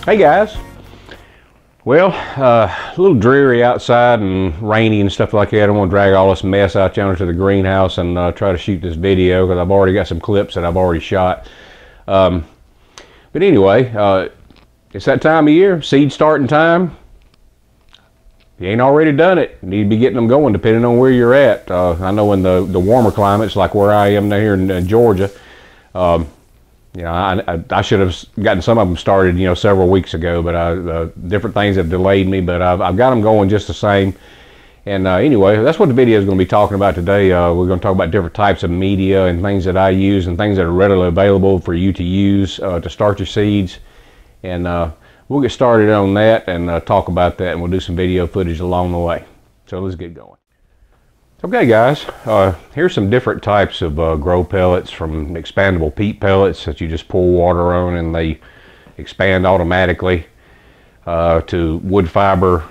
Hey guys. Well, a little dreary outside and rainy and stuff like that. I don't want to drag all this mess out yonder to the greenhouse and try to shoot this video because I've already got some clips that I've already shot. But anyway, it's that time of year, seed starting time. If you ain't already done it, you need to be getting them going depending on where you're at. I know in the warmer climates like where I am down here in Georgia, you know, I should have gotten some of them started, you know, several weeks ago, but different things have delayed me, but I've got them going just the same. And anyway, that's what the video is going to be talking about today. We're going to talk about different types of media and things that I use and things that are readily available for you to use to start your seeds. And we'll get started on that and talk about that, and we'll do some video footage along the way. So let's get going. Okay guys, here's some different types of grow pellets, from expandable peat pellets that you just pour water on and they expand automatically, to wood fiber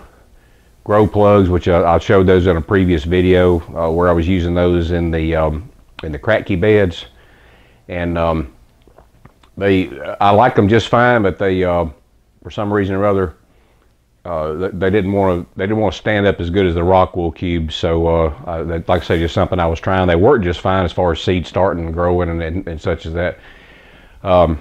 grow plugs, which I showed those in a previous video where I was using those in the cracky beds, and I like them just fine, but they for some reason or other they didn't want to stand up as good as the rock wool cubes. So like I say, just something I was trying. They worked just fine as far as seed starting and growing and such as that. But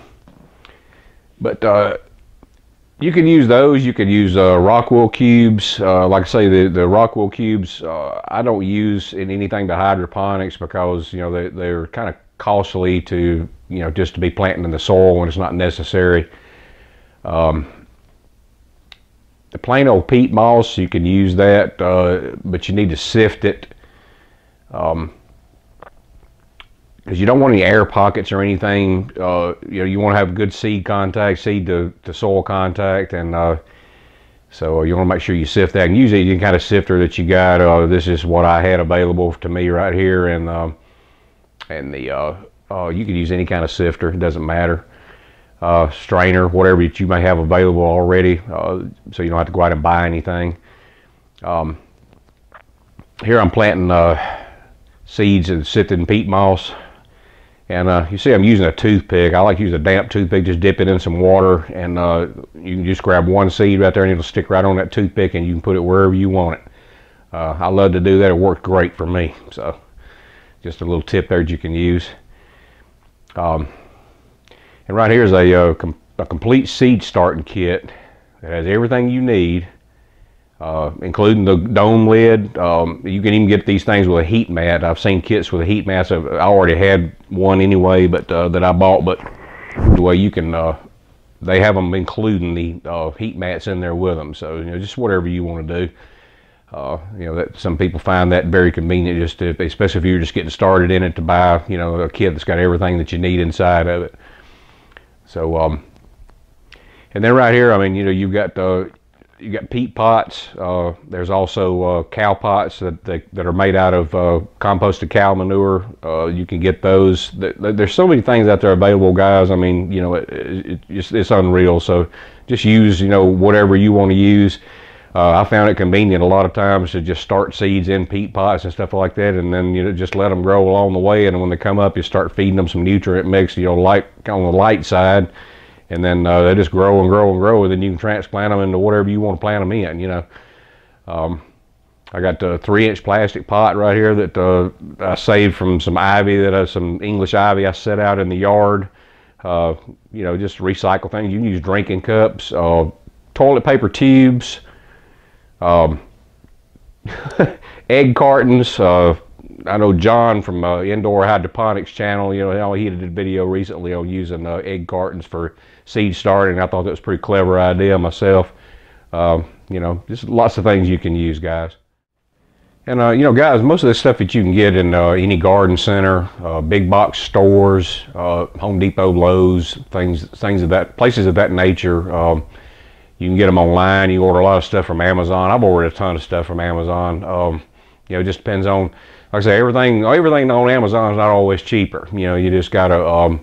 you can use those. You could use rock wool cubes. Like I say, the rock wool cubes I don't use in anything to hydroponics because, you know, they're kind of costly to, you know, just to be planting in the soil when it's not necessary. The plain old peat moss, you can use that, but you need to sift it, because you don't want any air pockets or anything. You know, you want to have good seed contact, seed to soil contact, and so you want to make sure you sift that. And usually you can kind of sifter that you got. This is what I had available to me right here, and you can use any kind of sifter. It doesn't matter. Strainer, whatever that you may have available already, so you don't have to go out and buy anything. Here I'm planting seeds and sifted peat moss, and you see I'm using a toothpick. I like to use a damp toothpick, just dip it in some water, and you can just grab one seed right there and it'll stick right on that toothpick, and you can put it wherever you want it. I love to do that. It worked great for me, so just a little tip there that you can use. And right here is a complete seed starting kit that has everything you need, including the dome lid. You can even get these things with a heat mat. I've seen kits with a heat mat. So I already had one anyway, but that I bought. But anyway, you can. They have them including the heat mats in there with them. So, you know, just whatever you want to do. You know, that some people find that very convenient, just to, especially if you're just getting started in it, to buy, you know, a kit that's got everything that you need inside of it. So, and then right here, I mean, you know, you got peat pots. There's also cow pots that are made out of composted cow manure. You can get those. There's so many things out there available, guys. I mean, you know, it's unreal. So just use, you know, whatever you want to use. I found it convenient a lot of times to just start seeds in peat pots and stuff like that, and then, you know, just let them grow along the way, and when they come up, you start feeding them some nutrient mix, you know, light on the light side, and then they just grow and grow and grow, and then you can transplant them into whatever you want to plant them in. You know, I got a 3-inch plastic pot right here that I saved from some ivy, some English ivy I set out in the yard. You know, just recycle things. You can use drinking cups, toilet paper tubes, egg cartons. I know John from Indoor Hydroponics channel, you know, he did a video recently on using egg cartons for seed starting. I thought that was a pretty clever idea myself. You know, just lots of things you can use, guys. And you know, guys, most of the stuff that you can get in any garden center, big box stores, Home Depot, Lowe's, things of that, places of that nature. You can get them online. You order a lot of stuff from Amazon. I've ordered a ton of stuff from Amazon. You know, it just depends on, like I say, everything on Amazon is not always cheaper. You know, you just got to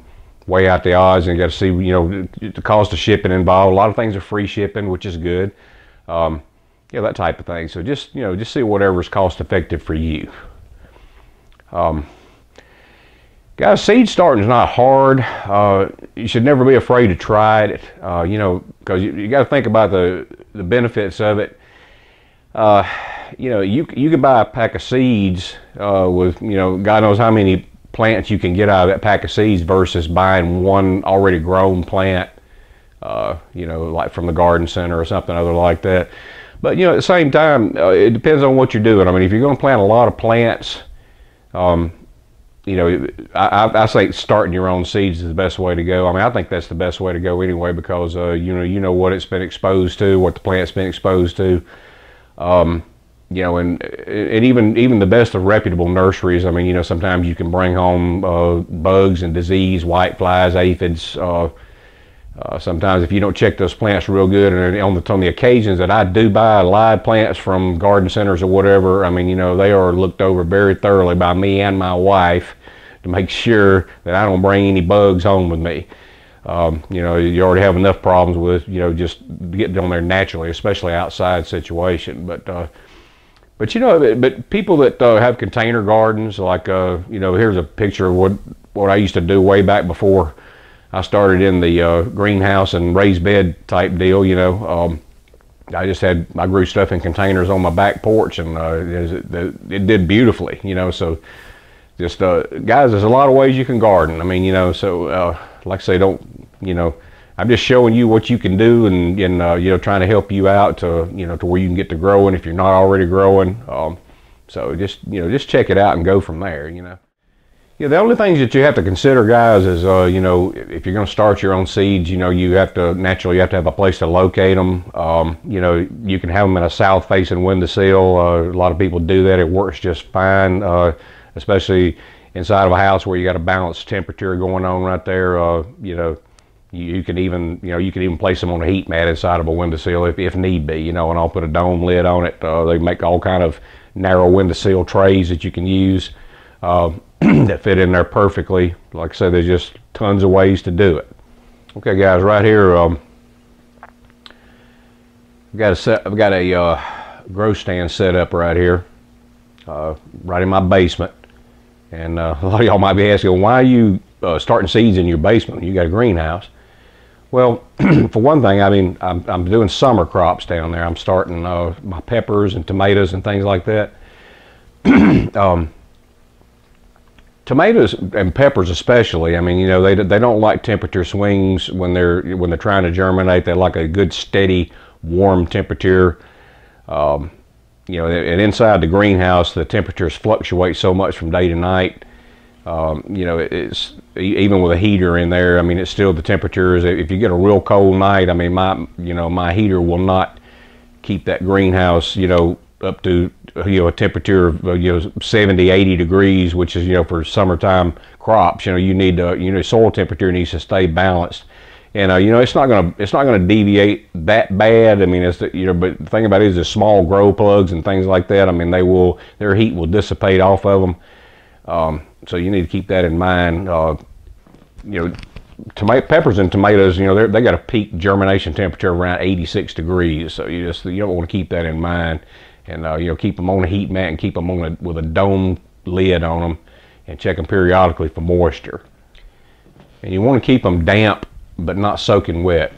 weigh out the odds, and you got to see, you know, the cost of shipping involved. A lot of things are free shipping, which is good. Yeah, that type of thing. So just, you know, just see whatever is cost effective for you. Guys, seed starting is not hard. You should never be afraid to try it. You know, because you got to think about the benefits of it. You know, you can buy a pack of seeds with, you know, God knows how many plants you can get out of that pack of seeds versus buying one already grown plant, you know, like from the garden center or something other like that. But, you know, at the same time, it depends on what you're doing. I mean, if you're going to plant a lot of plants, you know, I say starting your own seeds is the best way to go. I mean, I think that's the best way to go anyway, because you know what it's been exposed to, what the plant's been exposed to. You know, and even the best of reputable nurseries. I mean, you know, sometimes you can bring home bugs and disease, white flies, aphids. Sometimes if you don't check those plants real good, and on the occasions that I do buy live plants from garden centers or whatever, I mean, you know, they are looked over very thoroughly by me and my wife to make sure that I don't bring any bugs home with me. You know, you already have enough problems with, you know, just getting on there naturally, especially outside situation. But you know, but people that have container gardens, like you know, here's a picture of what I used to do way back before I started in the greenhouse and raised bed type deal. You know, I grew stuff in containers on my back porch, and it did beautifully. You know, so just guys, there's a lot of ways you can garden. I mean, you know, so like I say, you know, I'm just showing you what you can do, and you know, trying to help you out to, you know, to where you can get to growing if you're not already growing. So just, you know, just check it out and go from there. You know. Yeah, the only things that you have to consider, guys, is you know, if you're going to start your own seeds, you know, you have to have a place to locate them. You know, you can have them in a south-facing windowsill. A lot of people do that. It works just fine, especially inside of a house where you got a balanced temperature going on right there. You know, you can even place them on a heat mat inside of a windowsill if need be. You know, and I'll put a dome lid on it. They make all kind of narrow windowsill trays that you can use. That fit in there perfectly. Like I said, there's just tons of ways to do it. Okay, guys, right here, I've got a grow stand set up right here, right in my basement. And a lot of y'all might be asking, why are you starting seeds in your basement when you got a greenhouse? Well, for one thing, I mean, I'm doing summer crops down there. I'm starting my peppers and tomatoes and things like that. Tomatoes and peppers especially, I mean, you know, they don't like temperature swings when they're trying to germinate. They like a good steady warm temperature. You know, and inside the greenhouse the temperatures fluctuate so much from day to night. You know, it's even with a heater in there, I mean, it's still the temperatures. If you get a real cold night, I mean, my heater will not keep that greenhouse, you know, up to, you know, a temperature of, you know, 70, 80 degrees, which is, you know, for summertime crops. You know, you know, soil temperature needs to stay balanced, and you know, it's not gonna deviate that bad. I mean, it's you know, but the thing about it is the small grow plugs and things like that. I mean, their heat will dissipate off of them. So you need to keep that in mind. You know, peppers and tomatoes, you know, they got a peak germination temperature around 86 degrees. So you don't want to keep that in mind. And you know, keep them on a heat mat and keep them on with a dome lid on them, and check them periodically for moisture. And you want to keep them damp but not soaking wet.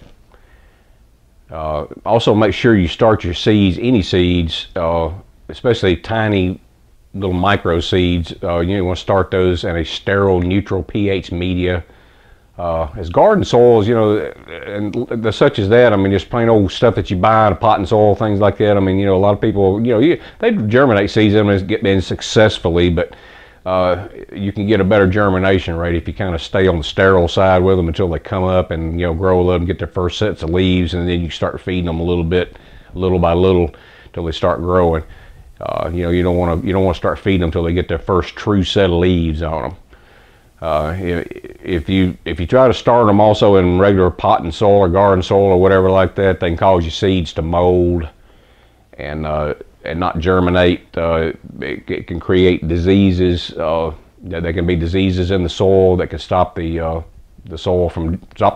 Also, make sure you start your seeds, any seeds, especially tiny little micro seeds. You want to start those in a sterile, neutral pH media. As garden soils, you know, and such as that, I mean, just plain old stuff that you buy in a pot and soil, things like that. I mean, you know, a lot of people, you know, they germinate seeds in successfully, but you can get a better germination rate if you kind of stay on the sterile side with them until they come up and, you know, grow a little and get their first sets of leaves, and then you start feeding them a little bit, little by little, until they start growing. You know, you don't want to start feeding them until they get their first true set of leaves on them. If you try to start them also in regular pot and soil or garden soil or whatever like that, they can cause your seeds to mold and not germinate. It can create diseases. There can be diseases in the soil that can stop the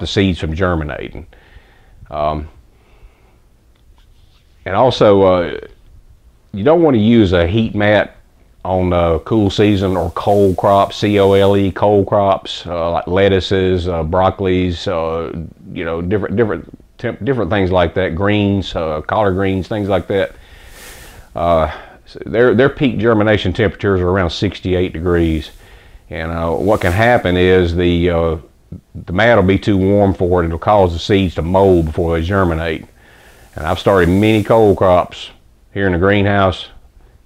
seeds from germinating. And also, you don't want to use a heat mat on cool season or cold crops, C-O-L-E, cold crops, like lettuces, broccolis, you know, different things like that, greens, collard greens, things like that. So their peak germination temperatures are around 68 degrees, and what can happen is the mat will be too warm for it. It'll cause the seeds to mold before they germinate. And I've started many cold crops here in the greenhouse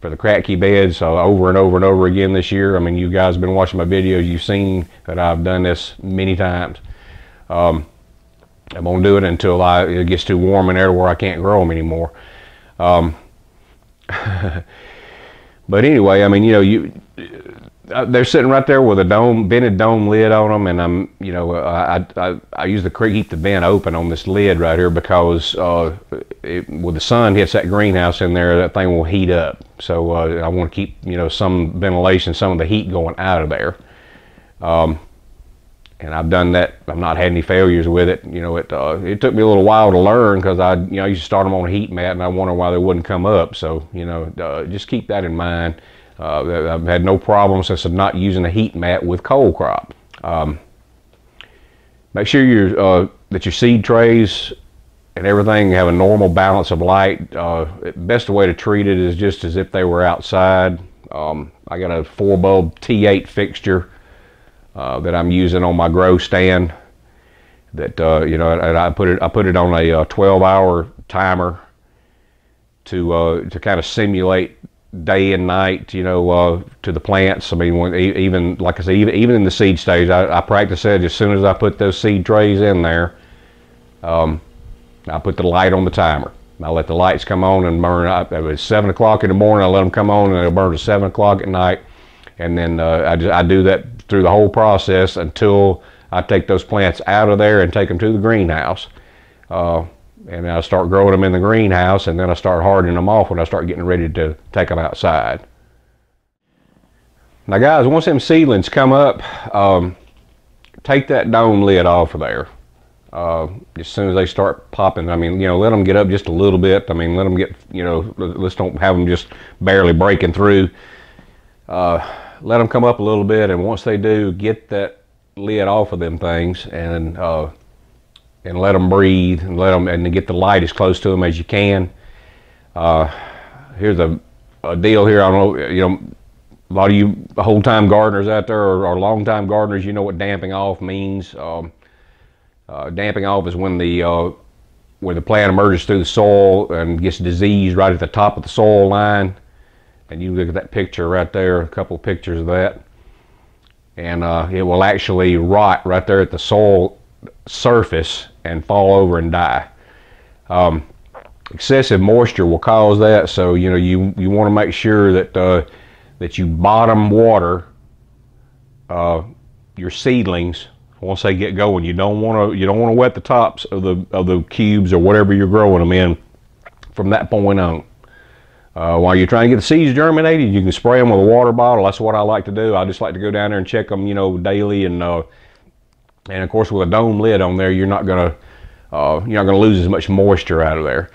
for the crack key beds over and over and over again this year. I mean, you guys have been watching my videos. You've seen that I've done this many times. I'm gonna do it until it gets too warm in there where I can't grow them anymore. But anyway, I mean, you know, they're sitting right there with a vented dome lid on them, and I use the keep the vent open on this lid right here because when the sun hits that greenhouse in there, that thing will heat up. So I want to keep, you know, some ventilation, some of the heat going out of there. And I've done that. I've not had any failures with it. You know, it took me a little while to learn because I used to start them on a heat mat and I wonder why they wouldn't come up. So, you know, just keep that in mind. I've had no problem since I'm not using a heat mat with cold crop. Make sure that your seed trays and everything have a normal balance of light. Best way to treat it is just as if they were outside. I got a 4-bulb T8 fixture that I'm using on my grow stand. That you know, and I put it on a 12-hour timer to kind of simulate day and night, you know, to the plants. I mean, even like I say, even in the seed stage, I practice that. As soon as I put those seed trays in there, I put the light on the timer. I let the lights come on and burn up. It was 7 o'clock in the morning. I let them come on and they'll burn to 7 o'clock at night. And then I do that through the whole process until I take those plants out of there and take them to the greenhouse. And I start growing them in the greenhouse, and then I start hardening them off when I start getting ready to take them outside. Now guys, once them seedlings come up, take that dome lid off of there. As soon as they start popping, I mean, you know, let them get up just a little bit. I mean, let them get, you know, let's don't have them just barely breaking through. Let them come up a little bit, and once they do, get that lid off of them things, and let them breathe, and get the light as close to them as you can. Here's a deal here. I don't know, you know, a lot of you whole-time gardeners out there or long-time gardeners, you know what damping off means. Damping off is when the plant emerges through the soil and gets diseased right at the top of the soil line. And you look at that picture right there, a couple of pictures of that, and it will actually rot right there at the soil surface and fall over and die. Excessive moisture will cause that, so you know you want to make sure that that you bottom water your seedlings once they get going. You don't want to wet the tops of the cubes or whatever you're growing them in from that point on. While you're trying to get the seeds germinated, you can spray them with a water bottle. That's what I like to do. I just like to go down there and check them, you know, daily, and of course with a dome lid on there, you're not gonna lose as much moisture out of there.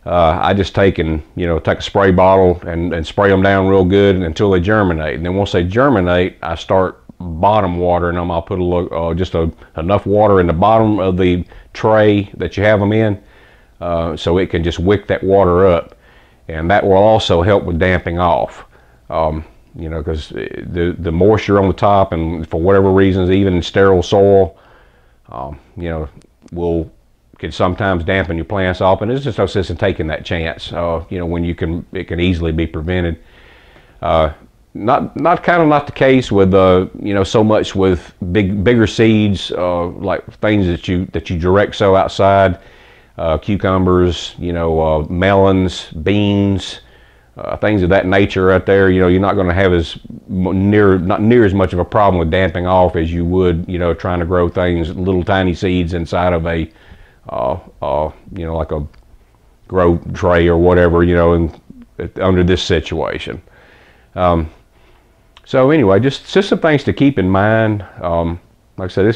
I just take a spray bottle and spray them down real good until they germinate, and then once they germinate, I start bottom watering them. I'll put a little, enough water in the bottom of the tray that you have them in, so it can just wick that water up. And that will also help with damping off, you know, because the moisture on the top, and for whatever reasons, even in sterile soil, you know, can sometimes dampen your plants off, and there's just no sense in taking that chance, you know, when it can easily be prevented. Not the case with you know, so much with bigger seeds, like things that you direct sow outside. Cucumbers, you know, melons, beans, things of that nature right there. You know, you're not going to have not near as much of a problem with damping off as you would, you know, trying to grow things, little tiny seeds inside of a, you know, like a grow tray or whatever, you know, under this situation. So anyway, just some things to keep in mind. Like I said,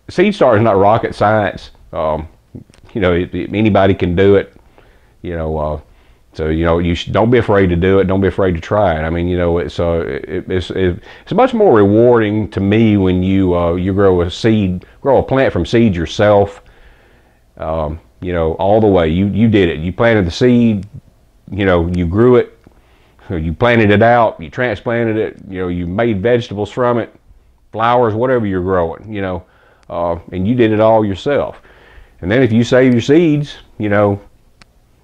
seed starting is not rocket science. You know, anybody can do it. You know, So, you know, don't be afraid to do it. Don't be afraid to try it. I mean, you know, it's much more rewarding to me when you grow a plant from seed yourself. You know, all the way. You did it. You planted the seed. You know, you grew it. You planted it out. You transplanted it. You know, you made vegetables from it, flowers, whatever you're growing. You know, and you did it all yourself. And then if you save your seeds, you know,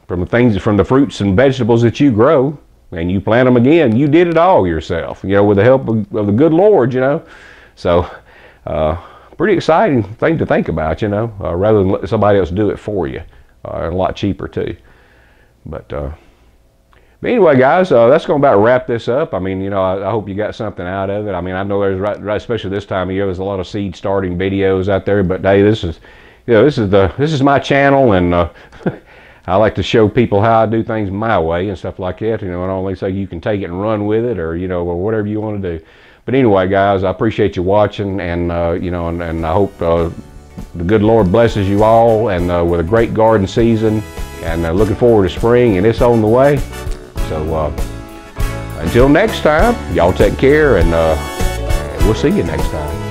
from the fruits and vegetables that you grow, and you plant them again, you did it all yourself, you know, with the help of the good Lord, you know. So, pretty exciting thing to think about, you know, rather than let somebody else do it for you, and a lot cheaper too. But anyway, guys, that's going to about wrap this up. I mean, you know, I hope you got something out of it. I mean, I know there's right, especially this time of year, there's a lot of seed starting videos out there. But hey, this is my channel, and I like to show people how I do things my way and stuff like that, you know, and only so you can take it and run with it, or, you know, or whatever you want to do. But anyway, guys, I appreciate you watching, and, you know, and I hope the good Lord blesses you all, and with a great garden season, and looking forward to spring, and it's on the way. So until next time, y'all take care, and we'll see you next time.